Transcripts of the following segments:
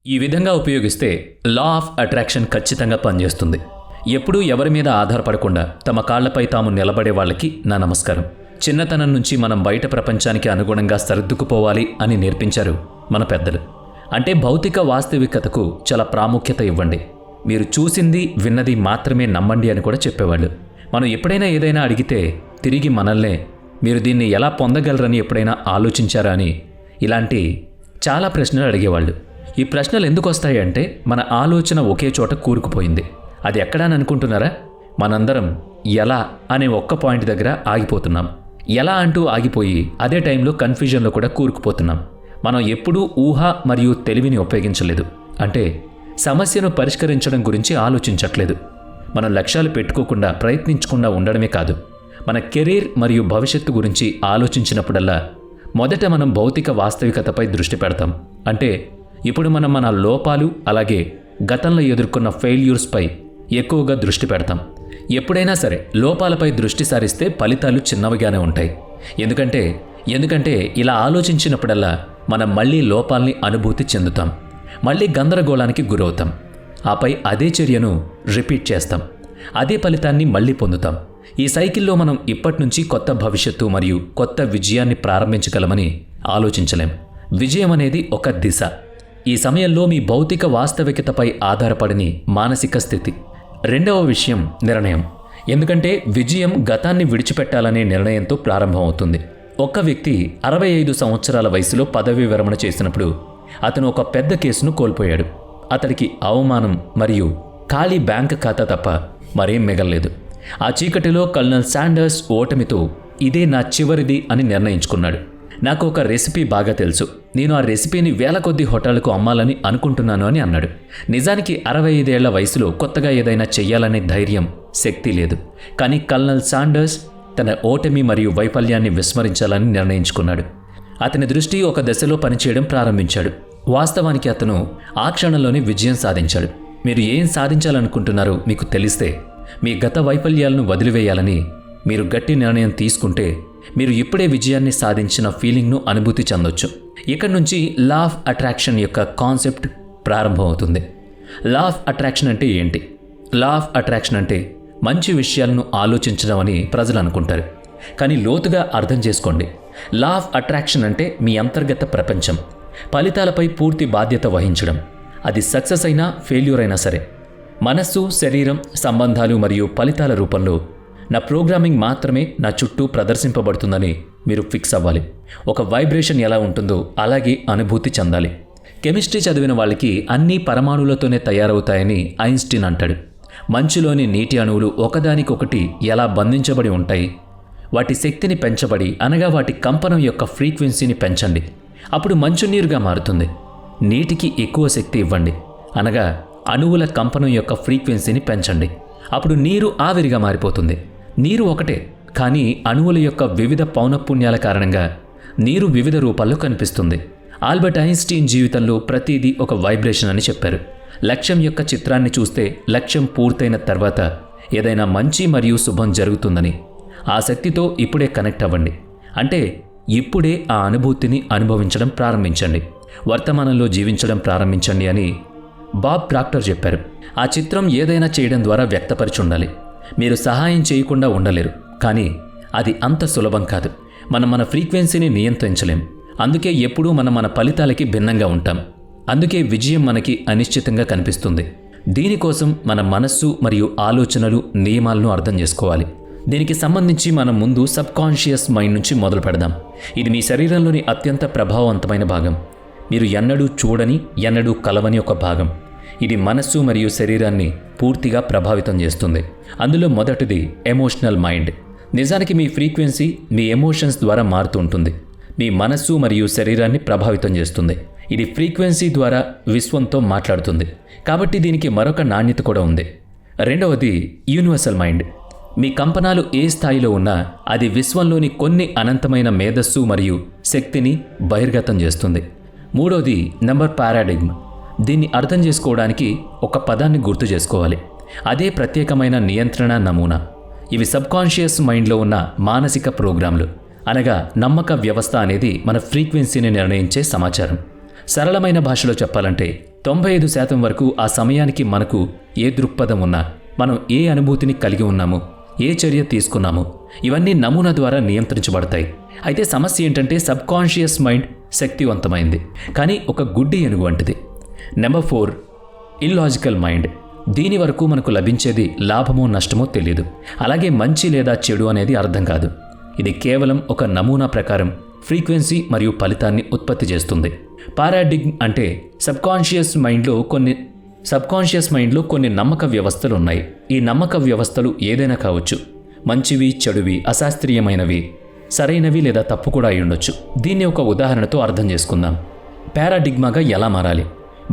ఈ విధంగా ఉపయోగిస్తే లా ఆఫ్ అట్రాక్షన్ ఖచ్చితంగా పనిచేస్తుంది. ఎప్పుడూ ఎవరి మీద ఆధారపడకుండా తమ కాళ్లపై తాము నిలబడే వాళ్ళకి నా నమస్కారం. చిన్నతనం నుంచి మనం బయట ప్రపంచానికి అనుగుణంగా సర్దుకుపోవాలి అని నేర్పించారు మన పెద్దలు. అంటే భౌతిక వాస్తవికతకు చాలా ప్రాముఖ్యత ఇవ్వండి, మీరు చూసింది విన్నది మాత్రమే నమ్మండి అని కూడా చెప్పేవాళ్ళు. మనం ఎప్పుడైనా ఏదైనా అడిగితే తిరిగి మనల్నే మీరు దీన్ని ఎలా పొందగలరని ఎప్పుడైనా ఆలోచించారా అని ఇలాంటి చాలా ప్రశ్నలు అడిగేవాళ్ళు. ఈ ప్రశ్నలు ఎందుకు వస్తాయి అంటే మన ఆలోచన ఒకే చోట కూరుకుపోయింది. అది ఎక్కడా అని అనుకుంటున్నారా? మనందరం ఎలా అనే ఒక్క పాయింట్ దగ్గర ఆగిపోతున్నాం. ఎలా అంటూ ఆగిపోయి అదే టైంలో కన్ఫ్యూజన్లో కూడా కూరుకుపోతున్నాం. మనం ఎప్పుడూ ఊహ మరియు తెలివిని ఉపయోగించలేదు. అంటే సమస్యను పరిష్కరించడం గురించి ఆలోచించట్లేదు. మనం లక్ష్యాలు పెట్టుకోకుండా ప్రయత్నించకుండా ఉండడమే కాదు, మన కెరీర్ మరియు భవిష్యత్తు గురించి ఆలోచించినప్పుడల్లా మొదట మనం భౌతిక వాస్తవికతపై దృష్టి పెడతాం. అంటే ఇప్పుడు మనం మన లోపాలు అలాగే గతంలో ఎదుర్కొన్న ఫెయిల్యూర్స్పై ఎక్కువగా దృష్టి పెడతాం. ఎప్పుడైనా సరే లోపాలపై దృష్టి సారిస్తే ఫలితాలు చిన్నవిగానే ఉంటాయి. ఎందుకంటే ఇలా ఆలోచించినప్పుడల్లా మనం మళ్ళీ లోపాల్ని అనుభూతి చెందుతాం, మళ్ళీ గందరగోళానికి గురవుతాం. ఆపై అదే చర్యను రిపీట్ చేస్తాం, అదే ఫలితాన్ని మళ్ళీ పొందుతాం. ఈ సైకిల్లో మనం ఇప్పటినుంచి కొత్త భవిష్యత్తు మరియు కొత్త విజయాన్ని ప్రారంభించగలమని ఆలోచించలేం. విజయం అనేది ఒక దిశ. ఈ సమయంలో మీ భౌతిక వాస్తవికతపై ఆధారపడని మానసిక స్థితి. రెండవ విషయం నిర్ణయం. ఎందుకంటే విజయం గతాన్ని విడిచిపెట్టాలనే నిర్ణయంతో ప్రారంభమవుతుంది. ఒక్క వ్యక్తి 65 సంవత్సరాల వయసులో పదవీ విరమణ చేసినప్పుడు అతను ఒక పెద్ద కేసును కోల్పోయాడు. అతడికి అవమానం మరియు ఖాళీ బ్యాంక్ ఖాతా తప్ప మరేం మిగల్లేదు. ఆ చీకటిలో కల్నల్ శాండర్స్ ఓటమితో ఇదే నా చివరిది అని నిర్ణయించుకున్నాడు. నాకు ఒక రెసిపీ బాగా తెలుసు, నేను ఆ రెసిపీని వేల కొద్ది హోటళ్లకు అమ్మాలని అనుకుంటున్నాను అని అన్నాడు. నిజానికి 65 ఏళ్ల వయసులో కొత్తగా ఏదైనా చెయ్యాలనే ధైర్యం, శక్తి లేదు. కానీ కల్నల్ శాండర్స్ తన ఓటమి మరియు వైఫల్యాన్ని విస్మరించాలని నిర్ణయించుకున్నాడు. అతని దృష్టి ఒక దశలో పనిచేయడం ప్రారంభించాడు. వాస్తవానికి అతను ఆ క్షణంలోనే విజయం సాధించాడు. మీరు ఏం సాధించాలనుకుంటున్నారో మీకు తెలిస్తే మీ గత వైఫల్యాలను వదిలివేయాలని మీరు గట్టి నిర్ణయం తీసుకుంటే మీరు ఇప్పుడే విజయాన్ని సాధించిన ఫీలింగ్ను అనుభూతి చెందొచ్చు. ఇక్కడి నుంచి లా ఆఫ్ అట్రాక్షన్ యొక్క కాన్సెప్ట్ ప్రారంభమవుతుంది. లా ఆఫ్ అట్రాక్షన్ అంటే ఏంటి? లా ఆఫ్ అట్రాక్షన్ అంటే మంచి విషయాలను ఆలోచించడం అని ప్రజలు అనుకుంటారు. కానీ లోతుగా అర్థం చేసుకోండి, లా ఆఫ్ అట్రాక్షన్ అంటే మీ అంతర్గత ప్రపంచం, ఫలితాలపై పూర్తి బాధ్యత వహించడం. అది సక్సెస్ అయినా ఫెయిల్యూర్ అయినా సరే, మనస్సు, శరీరం, సంబంధాలు మరియు ఫలితాల రూపంలో నా ప్రోగ్రామింగ్ మాత్రమే నా చుట్టూ ప్రదర్శింపబడుతుందని మీరు ఫిక్స్ అవ్వాలి. ఒక వైబ్రేషన్ ఎలా ఉంటుందో అలాగే అనుభూతి చెందాలి. కెమిస్ట్రీ చదివిన వాళ్ళకి అన్నీ పరమాణువులతోనే తయారవుతాయని ఐన్స్టీన్ అంటాడు. మంచులోని నీటి అణువులు ఒకదానికొకటి ఎలా బంధించబడి ఉంటాయి, వాటి శక్తిని పెంచబడి అనగా వాటి కంపనం యొక్క ఫ్రీక్వెన్సీని పెంచండి, అప్పుడు మంచునీరుగా మారుతుంది. నీటికి ఎక్కువ శక్తి ఇవ్వండి, అనగా అణువుల కంపనం యొక్క ఫ్రీక్వెన్సీని పెంచండి, అప్పుడు నీరు ఆవిరిగా మారిపోతుంది. నీరు ఒకటే, కానీ అణువుల యొక్క వివిధ పౌనఃపున్యాల కారణంగా నీరు వివిధ రూపాల్లో కనిపిస్తుంది. ఆల్బర్ట్ ఐన్స్టీన్ జీవితంలో ప్రతిదీ ఒక వైబ్రేషన్ అని చెప్పారు. లక్ష్యం యొక్క చిత్రాన్ని చూస్తే లక్ష్యం పూర్తయిన తర్వాత ఏదైనా మంచి మరియు శుభం జరుగుతుందని. ఆ శక్తితో ఇప్పుడే కనెక్ట్ అవ్వండి. అంటే ఇప్పుడే ఆ అనుభూతిని అనుభవించడం ప్రారంభించండి, వర్తమానంలో జీవించడం ప్రారంభించండి అని బాబ్ ప్రాక్టర్ చెప్పారు. ఆ చిత్రం ఏదైనా చేయడం ద్వారా వ్యక్తపరిచి ఉండాలి. మీరు సహాయం చేయకుండా ఉండలేరు, కానీ అది అంత సులభం కాదు. మనం మన ఫ్రీక్వెన్సీని నియంత్రించలేం. అందుకే ఎప్పుడూ మనం మన ఫలితాలకి భిన్నంగా ఉంటాం. అందుకే విజయం మనకి అనిశ్చితంగా కనిపిస్తుంది. దీనికోసం మన మనస్సు మరియు ఆలోచనలు, నియమాలను అర్థం చేసుకోవాలి. దీనికి సంబంధించి మనం ముందు సబ్కాన్షియస్ మైండ్ నుంచి మొదలు పెడదాం. ఇది మీ శరీరంలోని అత్యంత ప్రభావవంతమైన భాగం. మీరు ఎన్నడూ చూడని, ఎన్నడూ కలవని ఒక భాగం. ఇది మనస్సు మరియు శరీరాన్ని పూర్తిగా ప్రభావితం చేస్తుంది. అందులో మొదటిది ఎమోషనల్ మైండ్. నిజానికి మీ ఫ్రీక్వెన్సీ మీ ఎమోషన్స్ ద్వారా మారుతూ ఉంటుంది. మీ మనస్సు మరియు శరీరాన్ని ప్రభావితం చేస్తుంది. ఇది ఫ్రీక్వెన్సీ ద్వారా విశ్వంతో మాట్లాడుతుంది. కాబట్టి దీనికి మరొక నాణ్యత కూడా ఉంది. రెండవది యూనివర్సల్ మైండ్. మీ కంపనాలు ఏ స్థాయిలో ఉన్నా అది విశ్వంలోని కొన్ని అనంతమైన మేధస్సు మరియు శక్తిని బహిర్గతం చేస్తుంది. మూడవది నంబర్ పారాడిగ్మ్. దీన్ని అర్థం చేసుకోవడానికి ఒక పదాన్ని గుర్తు చేసుకోవాలి. అదే ప్రత్యేకమైన నియంత్రణ నమూనా. ఇవి సబ్కాన్షియస్ మైండ్లో ఉన్న మానసిక ప్రోగ్రాంలు, అనగా నమ్మక వ్యవస్థ అనేది మన ఫ్రీక్వెన్సీని నిర్ణయించే సమాచారం. సరళమైన భాషలో చెప్పాలంటే 95% వరకు ఆ సమయానికి మనకు ఏ దృక్పథం ఉన్నా, మనం ఏ అనుభూతిని కలిగి ఉన్నాము, ఏ చర్య తీసుకున్నాము, ఇవన్నీ నమూనా ద్వారా నియంత్రించబడతాయి. అయితే సమస్య ఏంటంటే సబ్కాన్షియస్ మైండ్ శక్తివంతమైంది, కానీ ఒక గుడ్డి ఏనుగు వంటిది. Number 4, illogical mind. దీని వరకు మనకు లభించేది లాభమో నష్టమో తెలియదు. అలాగే మంచి లేదా చెడు అనేది అర్థం కాదు. ఇది కేవలం ఒక నమూనా ప్రకారం ఫ్రీక్వెన్సీ మరియు ఫలితాన్ని ఉత్పత్తి చేస్తుంది. పారాడిగ్మ్ అంటే సబ్కాన్షియస్ మైండ్లో కొన్ని నమ్మక వ్యవస్థలు ఉన్నాయి. ఈ నమ్మక వ్యవస్థలు ఏదైనా కావచ్చు. మంచివి, చెడువి, అశాస్త్రీయమైనవి, సరైనవి లేదా తప్పు కూడా అయి ఉండొచ్చు. దీన్ని ఒక ఉదాహరణతో అర్థం చేసుకుందాం. పారాడిగ్మాగా ఎలా మారాలి?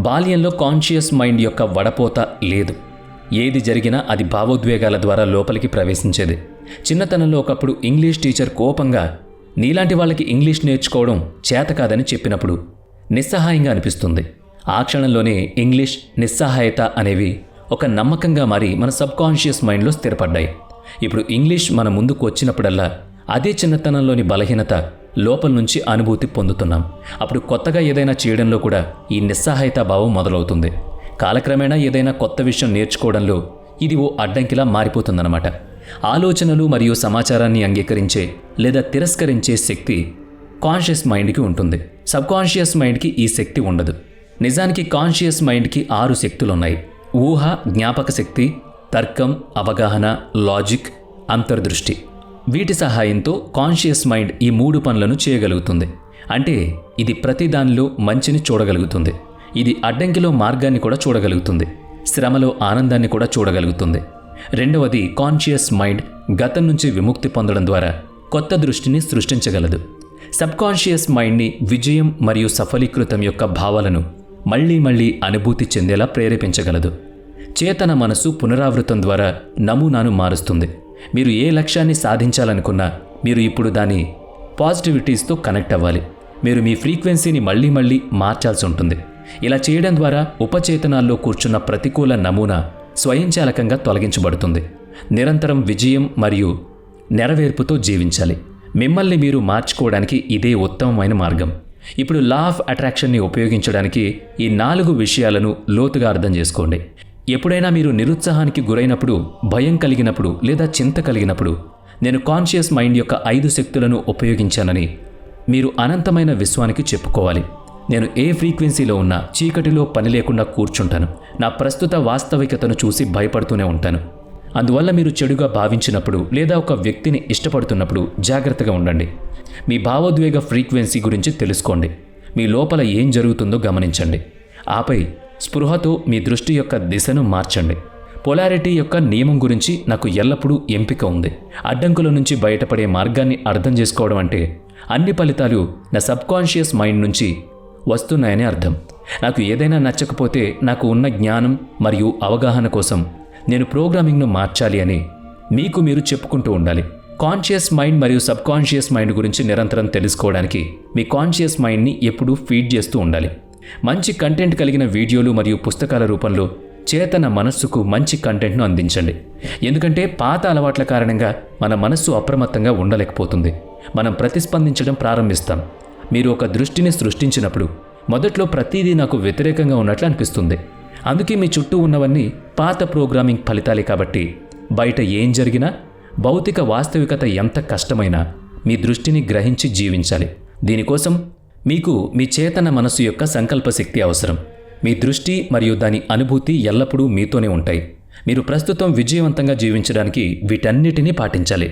బాల్యంలో కాన్షియస్ మైండ్ యొక్క వడపోత లేదు. ఏది జరిగినా అది భావోద్వేగాల ద్వారా లోపలికి ప్రవేశించేది. చిన్నతనంలో ఒకప్పుడు ఇంగ్లీష్ టీచర్ కోపంగా నీలాంటి వాళ్ళకి ఇంగ్లీష్ నేర్చుకోవడం చేత కాదని చెప్పినప్పుడు నిస్సహాయంగా అనిపిస్తుంది. ఆ క్షణంలోనే ఇంగ్లీష్, నిస్సహాయత అనేవి ఒక నమ్మకంగా మారి మన సబ్కాన్షియస్ మైండ్లో స్థిరపడ్డాయి. ఇప్పుడు ఇంగ్లీష్ మన ముందుకు వచ్చినప్పుడల్లా అదే చిన్నతనంలోని బలహీనత లోపల నుంచి అనుభూతి పొందుతున్నాం. అప్పుడు కొత్తగా ఏదైనా చేయడంలో కూడా ఈ నిస్సహాయత భావం మొదలవుతుంది. కాలక్రమేణా ఏదైనా కొత్త విషయం నేర్చుకోవడంలో ఇది ఓ అడ్డంకిలా మారిపోతుందన్నమాట. ఆలోచనలు మరియు సమాచారాన్ని అంగీకరించే లేదా తిరస్కరించే శక్తి కాన్షియస్ మైండ్కి ఉంటుంది. సబ్కాన్షియస్ మైండ్కి ఈ శక్తి ఉండదు. నిజానికి కాన్షియస్ మైండ్కి 6 శక్తులున్నాయి. ఊహ, జ్ఞాపక శక్తి, తర్కం, అవగాహన, లాజిక్, అంతర్దృష్టి. వీటి సహాయంతో కాన్షియస్ మైండ్ ఈ 3 పనులను చేయగలుగుతుంది. అంటే ఇది ప్రతి దానిలో మంచిని చూడగలుగుతుంది. ఇది అడ్డంకిలో మార్గాన్ని కూడా చూడగలుగుతుంది. శ్రమలో ఆనందాన్ని కూడా చూడగలుగుతుంది. రెండవది, కాన్షియస్ మైండ్ గతం నుంచి విముక్తి పొందడం ద్వారా కొత్త దృష్టిని సృష్టించగలదు. సబ్కాన్షియస్ మైండ్ని విజయం మరియు సఫలీకృతం యొక్క భావాలను మళ్లీ మళ్లీ అనుభూతి చెందేలా ప్రేరేపించగలదు. చేతన మనసు పునరావృతం ద్వారా నమూనాను మారుస్తుంది. మీరు ఏ లక్ష్యాన్ని సాధించాలనుకున్నా మీరు ఇప్పుడు దాని పాజిటివిటీస్తో కనెక్ట్ అవ్వాలి. మీరు మీ ఫ్రీక్వెన్సీని మళ్లీ మళ్లీ మార్చాల్సి ఉంటుంది. ఇలా చేయడం ద్వారా ఉపచేతనాల్లో కూర్చున్న ప్రతికూల నమూనా స్వయంచాలకంగా తొలగించబడుతుంది. నిరంతరం విజయం మరియు నెరవేర్పుతో జీవించాలి. మిమ్మల్ని మీరు మార్చుకోవడానికి ఇదే ఉత్తమమైన మార్గం. ఇప్పుడు లా ఆఫ్ అట్రాక్షన్ని ఉపయోగించడానికి ఈ 4 విషయాలను లోతుగా అర్థం చేసుకోండి. ఎప్పుడైనా మీరు నిరుత్సాహానికి గురైనప్పుడు, భయం కలిగినప్పుడు లేదా చింత కలిగినప్పుడు నేను కాన్షియస్ మైండ్ యొక్క 5 శక్తులను ఉపయోగించానని మీరు అనంతమైన విశ్వానికి చెప్పుకోవాలి. నేను ఏ ఫ్రీక్వెన్సీలో ఉన్నా చీకటిలో పని లేకుండా కూర్చుంటాను. నా ప్రస్తుత వాస్తవికతను చూసి భయపడుతూనే ఉంటాను. అందువల్ల మీరు చెడుగా భావించినప్పుడు లేదా ఒక వ్యక్తిని ఇష్టపడుతున్నప్పుడు జాగ్రత్తగా ఉండండి. మీ భావోద్వేగ ఫ్రీక్వెన్సీ గురించి తెలుసుకోండి. మీ లోపల ఏం జరుగుతుందో గమనించండి. ఆపై స్పృహతో మీ దృష్టి యొక్క దిశను మార్చండి. పొలారిటీ యొక్క నియమం గురించి నాకు ఎల్లప్పుడూ ఎంపిక ఉంది. అడ్డంకుల నుంచి బయటపడే మార్గాన్ని అర్థం చేసుకోవడం అంటే అన్ని ఫలితాలు నా సబ్కాన్షియస్ మైండ్ నుంచి వస్తున్నాయని అర్థం. నాకు ఏదైనా నచ్చకపోతే నాకు ఉన్న జ్ఞానం మరియు అవగాహన కోసం నేను ప్రోగ్రామింగ్ను మార్చాలి అని మీకు మీరు చెప్పుకుంటూ ఉండాలి. కాన్షియస్ మైండ్ మరియు సబ్కాన్షియస్ మైండ్ గురించి నిరంతరం తెలుసుకోవడానికి మీ కాన్షియస్ మైండ్ని ఎప్పుడూ ఫీడ్ చేస్తూ ఉండాలి. మంచి కంటెంట్ కలిగిన వీడియోలు మరియు పుస్తకాల రూపంలో చేతన మనస్సుకు మంచి కంటెంట్ను అందించండి. ఎందుకంటే పాత అలవాట్ల కారణంగా మన మనస్సు అప్రమత్తంగా ఉండలేకపోతుంది. మనం ప్రతిస్పందించడం ప్రారంభిస్తాం. మీరు ఒక దృష్టిని సృష్టించినప్పుడు మొదట్లో ప్రతిదీ నాకు వ్యతిరేకంగా ఉన్నట్లు అనిపిస్తుంది. అందుకే మీ చుట్టూ ఉన్నవన్నీ పాత ప్రోగ్రామింగ్ ఫలితాలే. కాబట్టి బయట ఏం జరిగినా, భౌతిక వాస్తవికత ఎంత కష్టమైనా మీ దృష్టిని గ్రహించి జీవించాలి. దీనికోసం మీకు మీ చేతన మనసు యొక్క సంకల్ప శక్తి అవసరం. మీ దృష్టి మరియు దాని అనుభూతి ఎల్లప్పుడూ మీతోనే ఉంటాయి. మీరు ప్రస్తుతం విజయవంతంగా జీవించడానికి వీటన్నిటినీ పాటించాలి.